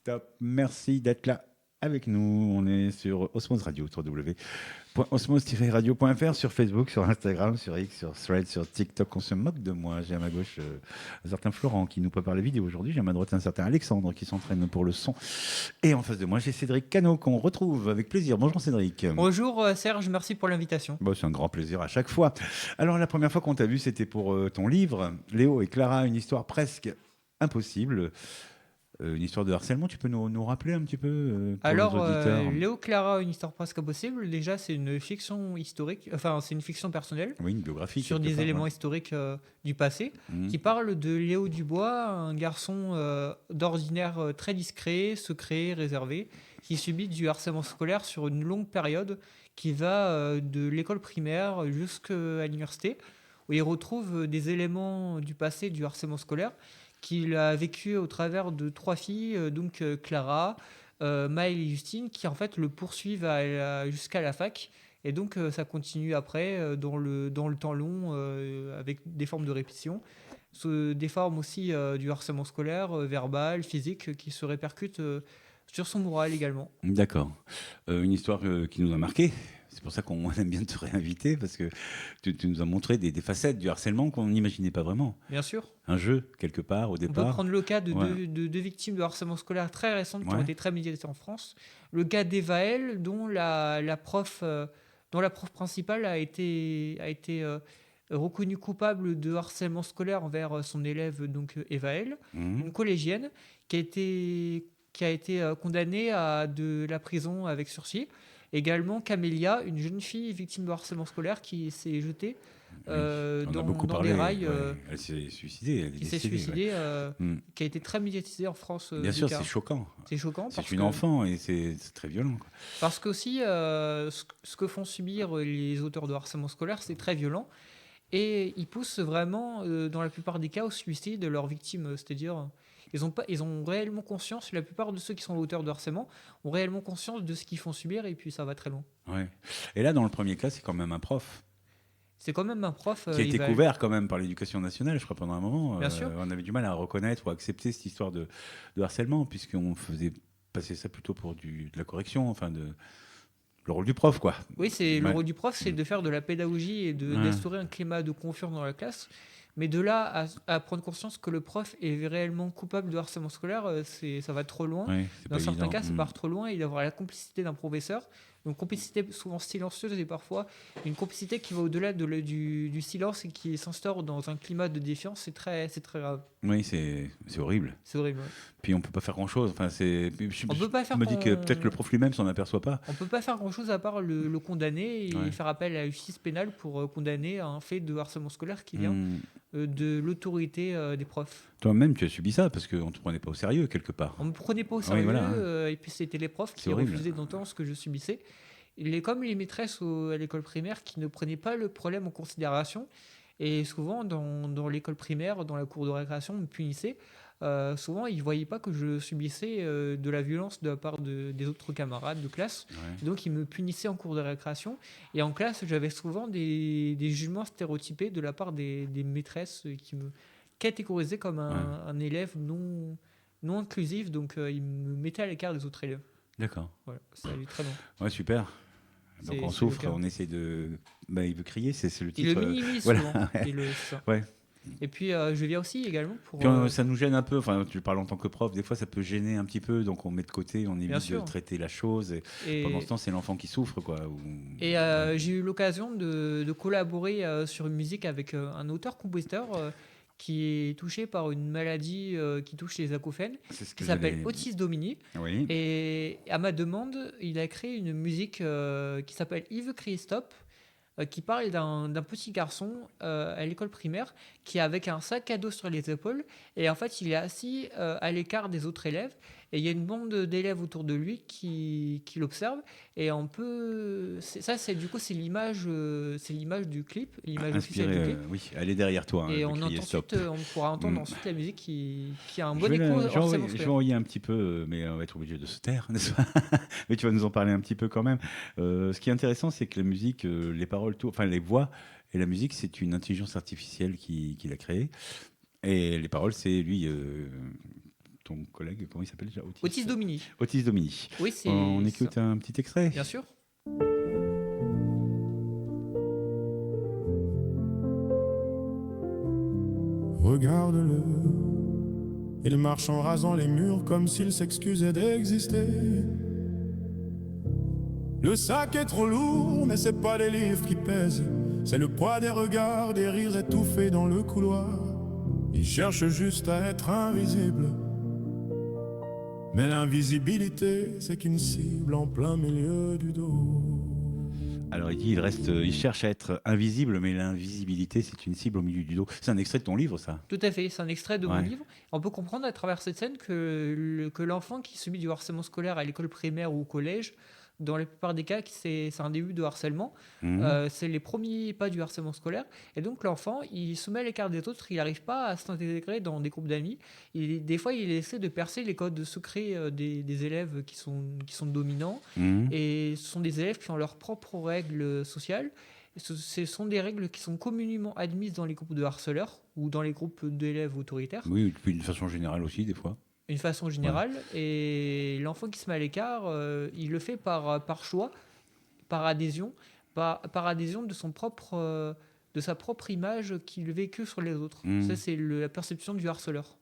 Top. Merci d'être là avec nous. On est sur Osmose Radio, www.osmose-radio.fr, sur Facebook, sur Instagram, sur X, sur Threads, sur TikTok. On se moque de moi. J'ai à ma gauche un certain Florent qui nous prépare la vidéo aujourd'hui. J'ai à ma droite un certain Alexandre qui s'entraîne pour le son. Et en face de moi, j'ai Cédric Cano qu'on retrouve avec plaisir. Bonjour Cédric. Bonjour Serge, merci pour l'invitation. Bon, c'est un grand plaisir à chaque fois. Alors la première fois qu'on t'a vu, c'était pour ton livre, Léo et Clara, une histoire presque impossible. Une histoire de harcèlement, tu peux nous rappeler un petit peu pour nos Alors, auditeurs? Léo Clara, une histoire presque impossible. Déjà, c'est une fiction historique, enfin, c'est une fiction personnelle Oui, une biographie. sur quelque des part, éléments ouais. historiques du passé Mhm. qui parle de Léo Dubois, un garçon d'ordinaire très discret, secret, réservé, qui subit du harcèlement scolaire sur une longue période qui va de l'école primaire jusqu'à l'université, où il retrouve des éléments du passé du harcèlement scolaire qu'il a vécu au travers de trois filles, Clara, Maëlle et Justine, qui en fait le poursuivent jusqu'à la fac. Et donc ça continue après dans le temps long avec des formes de répétition. Des formes aussi du harcèlement scolaire, verbal, physique, qui se répercutent sur son moral également. D'accord. Une histoire qui nous a marqué. C'est pour ça qu'on aime bien te réinviter, parce que tu nous as montré des facettes du harcèlement qu'on n'imaginait pas vraiment. Bien sûr. Un jeu, quelque part, au On peut départ. prendre le cas de Ouais. deux victimes de harcèlement scolaire très récentes qui ont Ouais. été très médiatisées en France. Le cas d'Evaël, dont la prof principale a été reconnue coupable de harcèlement scolaire envers son élève, Evaël, Mhm. une collégienne, qui a été condamnée à de la prison avec sursis. Également, Camélia, une jeune fille victime de harcèlement scolaire qui s'est jetée Oui. On a beaucoup dans parlé. les rails. Ouais. Elle s'est suicidée. Elle est Qui s'est décédée. Ouais. suicidé, Mhm. qui a été très médiatisé en France, Bien le sûr, cas. c'est choquant. C'est choquant C'est une enfant et c'est très violent, quoi. parce qu'aussi, ce que font subir les auteurs de harcèlement scolaire, c'est très violent. Et ils poussent vraiment, dans la plupart des cas, au suicide de leurs victimes. C'est-à-dire, ils ont réellement conscience, la plupart de ceux qui sont auteurs de harcèlement ont réellement conscience de ce qu'ils font subir et puis ça va très loin. Ouais. Et là, dans le premier cas, c'est quand même un prof C'est quand même un prof, qui a il été va... couvert quand même par l'éducation nationale, je crois, pendant un moment. Bien sûr. On avait du mal à reconnaître ou à accepter cette histoire de harcèlement, puisqu'on faisait passer ça plutôt pour de la correction, enfin le rôle du prof, quoi. Oui, c'est le Ouais. rôle du prof, c'est de faire de la pédagogie et Ouais. d'instaurer un climat de confiance dans la classe. Mais de là à prendre conscience que le prof est réellement coupable de harcèlement scolaire, ça va trop loin. Ouais, c'est Dans pas certains évident. cas, ça part trop loin et d'avoir la complicité d'un professeur. Une complicité souvent silencieuse et parfois une complicité qui va au-delà du silence et qui s'instaure dans un climat de défiance. C'est très grave. Oui, c'est horrible. C'est horrible. Ouais. Puis on peut pas faire grand-chose. Enfin, On peut pas je faire me dis que peut-être le prof lui-même s'en aperçoit pas. On peut pas faire grand-chose à part le condamner et Ouais. faire appel à la justice pénale pour condamner à un fait de harcèlement scolaire qui vient Hmm. de l'autorité des profs. Toi-même, tu as subi ça parce qu'on te prenait pas au sérieux quelque part. On me prenait pas au Oui, sérieux voilà, hein. et puis c'était les profs C'est qui horrible. refusaient d'entendre ce que je subissais. Comme les maîtresses à l'école primaire qui ne prenaient pas le problème en considération et souvent dans l'école primaire, dans la cour de récréation, me punissaient. Souvent, ils ne voyaient pas que je subissais de la violence de la part des autres camarades de classe. Ouais. Donc, ils me punissaient en cours de récréation. Et en classe, j'avais souvent des jugements stéréotypés de la part des maîtresses qui me catégorisaient comme un élève non inclusif. Donc, ils me mettaient à l'écart des autres élèves. D'accord. Voilà, ça allait très loin. Ouais, super. Donc on C'est souffre, le cas. on essaie de. Bah, il veut crier, c'est le Il titre. le minimise Voilà, souvent. ouais. C'est ça. Ouais. Et puis, je viens aussi également pour... Puis ça nous gêne un peu. Enfin, tu parles en tant que prof, des fois ça peut gêner un petit peu, donc on met de côté, on Bien évite de sûr. traiter la chose. Et Et, pendant ce temps, c'est l'enfant qui souffre, quoi. et j'ai eu l'occasion de collaborer sur une musique avec un auteur-compositeur qui est touché par une maladie qui touche les acouphènes, C'est ce que qui s'appelle j'allais. Otis Domini. Oui. Et à ma demande, il a créé une musique qui s'appelle Yves Christophe, qui parle d'un petit garçon à l'école primaire qui est avec un sac à dos sur les épaules et en fait il est assis à l'écart des autres élèves et il y a une bande d'élèves autour de lui qui l'observent et on peut c'est du coup c'est l'image du clip, l'image officielle du Inspiré, clip. oui, elle est derrière toi, hein, Et je vais on crier entend stop. ensuite, on pourra entendre Mm. ensuite la musique qui a un Je bon vais, écho je vais harcèlement envoyer, je vais scolaire. envoyer un petit peu, mais on va être obligé de se taire, n'est-ce pas? Mais tu vas nous en parler un petit peu quand même. Ce qui est intéressant, c'est que la musique, les paroles, tout, enfin les voix et la musique, c'est une intelligence artificielle qui l'a créée. Et les paroles, c'est lui ton collègue, comment il s'appelle déjà? Otis Domini. Otis Domini. Oui, c'est. On écoute un petit extrait. Bien sûr. Regarde-le, il marche en rasant les murs comme s'il s'excusait d'exister. Le sac est trop lourd, mais c'est pas les livres qui pèsent, c'est le poids des regards, des rires étouffés dans le couloir. Il cherche juste à être invisible, mais l'invisibilité, c'est qu'une cible en plein milieu du dos. Alors il dit, il cherche à être invisible, mais l'invisibilité, c'est une cible au milieu du dos. C'est un extrait de ton livre, ça? Tout à fait, c'est un extrait de mon Ouais. livre. On peut comprendre à travers cette scène que l'enfant qui subit du harcèlement scolaire à l'école primaire ou au collège, dans la plupart des cas, c'est un début de harcèlement. C'est les premiers pas du harcèlement scolaire. Et donc l'enfant, il se met à l'écart des autres, il n'arrive pas à s'intégrer dans des groupes d'amis. Des fois, il essaie de percer les codes secrets des élèves qui sont dominants. Et ce sont des élèves qui ont leurs propres règles sociales. Ce sont des règles qui sont communément admises dans les groupes de harceleurs ou dans les groupes d'élèves autoritaires. Oui, puis d'une façon générale aussi, des fois. Une façon générale. Et l'enfant qui se met à l'écart, il le fait par choix, par adhésion de sa propre image qu'il véhicule sur les autres. Ça, c'est la perception du harceleur.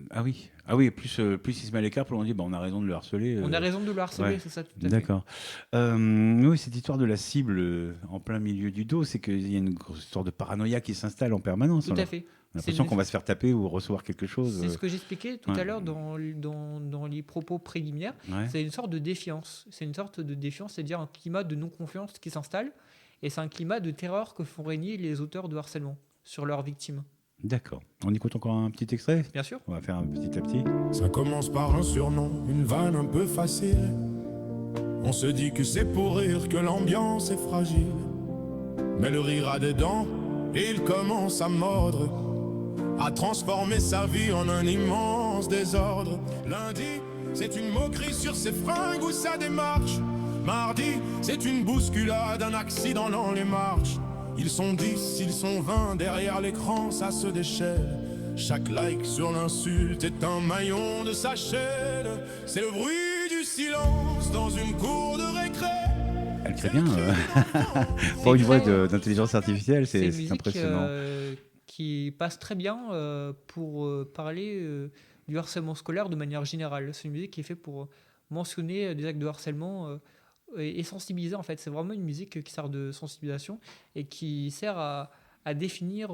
Ah oui, plus il se met à l'écart, plus on dit on a raison de le harceler. On a raison de le harceler, ouais. c'est ça, tout à fait. D'accord. Oui, cette histoire de la cible en plein milieu du dos, c'est qu'il y a une grosse sorte de paranoïa qui s'installe en permanence. Tout à fait. On a l'impression qu'on va se faire taper ou recevoir quelque chose. C'est ce que j'expliquais tout à l'heure dans les propos préliminaires. Ouais. C'est une sorte de défiance. C'est-à-dire un climat de non-confiance qui s'installe. Et c'est un climat de terreur que font régner les auteurs de harcèlement sur leurs victimes. D'accord. On écoute encore un petit extrait? Bien sûr. On va faire un petit à petit. Ça commence par un surnom, une vanne un peu facile. On se dit que c'est pour rire que l'ambiance est fragile. Mais le rire a des dents et il commence à mordre, à transformer sa vie en un immense désordre. Lundi, c'est une moquerie sur ses fringues ou sa démarche. Mardi, c'est une bousculade, un accident dans les marches. Ils sont 10, ils sont 20, derrière l'écran ça se déchaîne. Chaque like sur l'insulte est un maillon de sa chaîne. C'est le bruit du silence dans une cour de récré. Elle crée bien. Pour une voix d'intelligence artificielle, C'est une c'est musique impressionnant. qui passe très bien pour parler du harcèlement scolaire de manière générale. C'est une musique qui est faite pour mentionner des actes de harcèlement et sensibiliser, en fait. C'est vraiment une musique qui sert de sensibilisation et qui sert à définir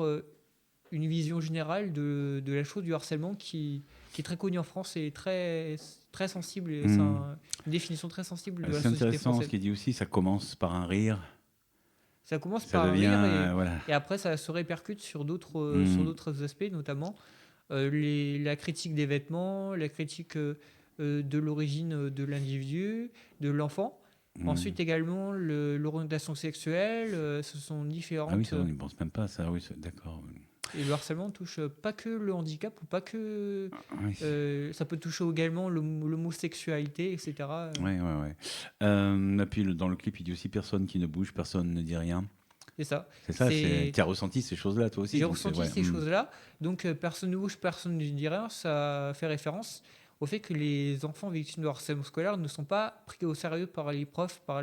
une vision générale de la chose du harcèlement qui est très connue en France et très, très sensible. Et c'est une définition très sensible de la C'est société intéressant française. ce qu'il dit aussi, ça commence par un rire. Ça commence Ça par un devient, rire voilà. et après ça se répercute sur d'autres aspects, notamment la critique des vêtements, la critique de l'origine de l'individu, de l'enfant. Ensuite également l'orientation sexuelle, ce sont différentes. Ah oui, ça, on n'y pense même pas, ça, oui, d'accord. Et le harcèlement touche pas que le handicap ou pas que. Oui. Ça peut toucher également l'homosexualité, etc. Ouais. Et puis dans le clip, il dit aussi personne qui ne bouge, personne ne dit rien. C'est ça. C'est ça, tu as ressenti ces choses-là, toi aussi? J'ai donc ressenti ouais. ces choses-là. Donc, personne ne bouge, personne ne dit rien. Ça fait référence au fait que les enfants victimes de harcèlement scolaire ne sont pas pris au sérieux par les profs, par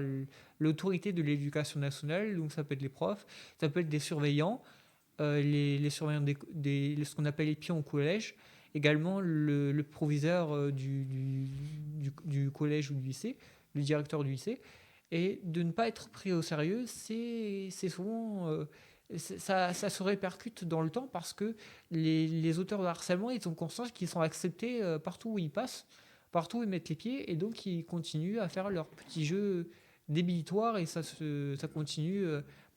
l'autorité de l'éducation nationale. Donc, ça peut être les profs, ça peut être des surveillants, les surveillants ce qu'on appelle les pions au collège. Également, le proviseur du collège ou du lycée, le directeur du lycée. Et de ne pas être pris au sérieux, c'est souvent... ça se répercute dans le temps parce que les auteurs de harcèlement, ils ont conscience qu'ils sont acceptés partout où ils passent, partout où ils mettent les pieds, et donc ils continuent à faire leur petit jeu débilitoire, et ça continue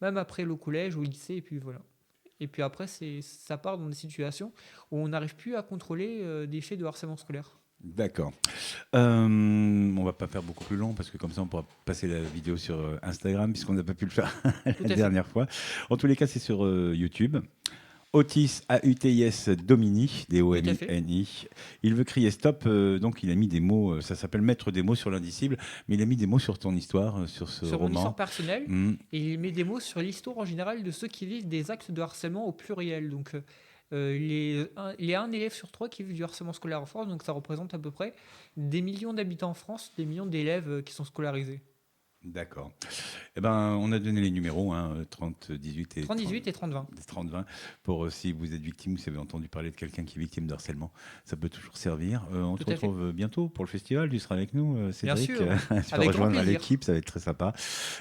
même après le collège ou le lycée, et puis voilà. Et puis après, ça part dans des situations où on n'arrive plus à contrôler des faits de harcèlement scolaire. D'accord. On va pas faire beaucoup plus long parce que comme ça on pourra passer la vidéo sur Instagram puisqu'on n'a pas pu le faire la dernière fois. En tous les cas, c'est sur YouTube. Otis, A-U-T-I-S, Domini, D-O-M-I-N-I. Il veut crier stop, donc il a mis des mots, ça s'appelle mettre des mots sur l'indicible, mais il a mis des mots sur ton histoire, sur ce roman. Sur mon histoire personnelle, et il met des mots sur l'histoire en général de ceux qui vivent des actes de harcèlement au pluriel. Donc Il y a un élève sur 3 qui vit du harcèlement scolaire en France, donc ça représente à peu près des millions d'habitants en France, des millions d'élèves qui sont scolarisés. D'accord. Eh ben, on a donné les numéros, 30, 18 et 30, 18 et 30, 20. 30, 20, pour si vous êtes victime, si vous avez entendu parler de quelqu'un qui est victime de harcèlement, ça peut toujours servir. On Tout te à fait. retrouve bientôt pour le festival, tu seras avec nous, Bien Cédric. sûr, Tu vas avec grand rejoindre plaisir. l'équipe, ça va être très sympa.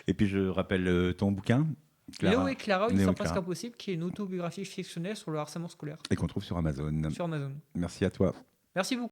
Et puis je rappelle ton bouquin, Léo et Clara, une Léo et histoire presque Clara, impossible, qui est une autobiographie fictionnelle sur le harcèlement scolaire et qu'on trouve sur Amazon. sur Amazon. Merci à toi. Merci beaucoup.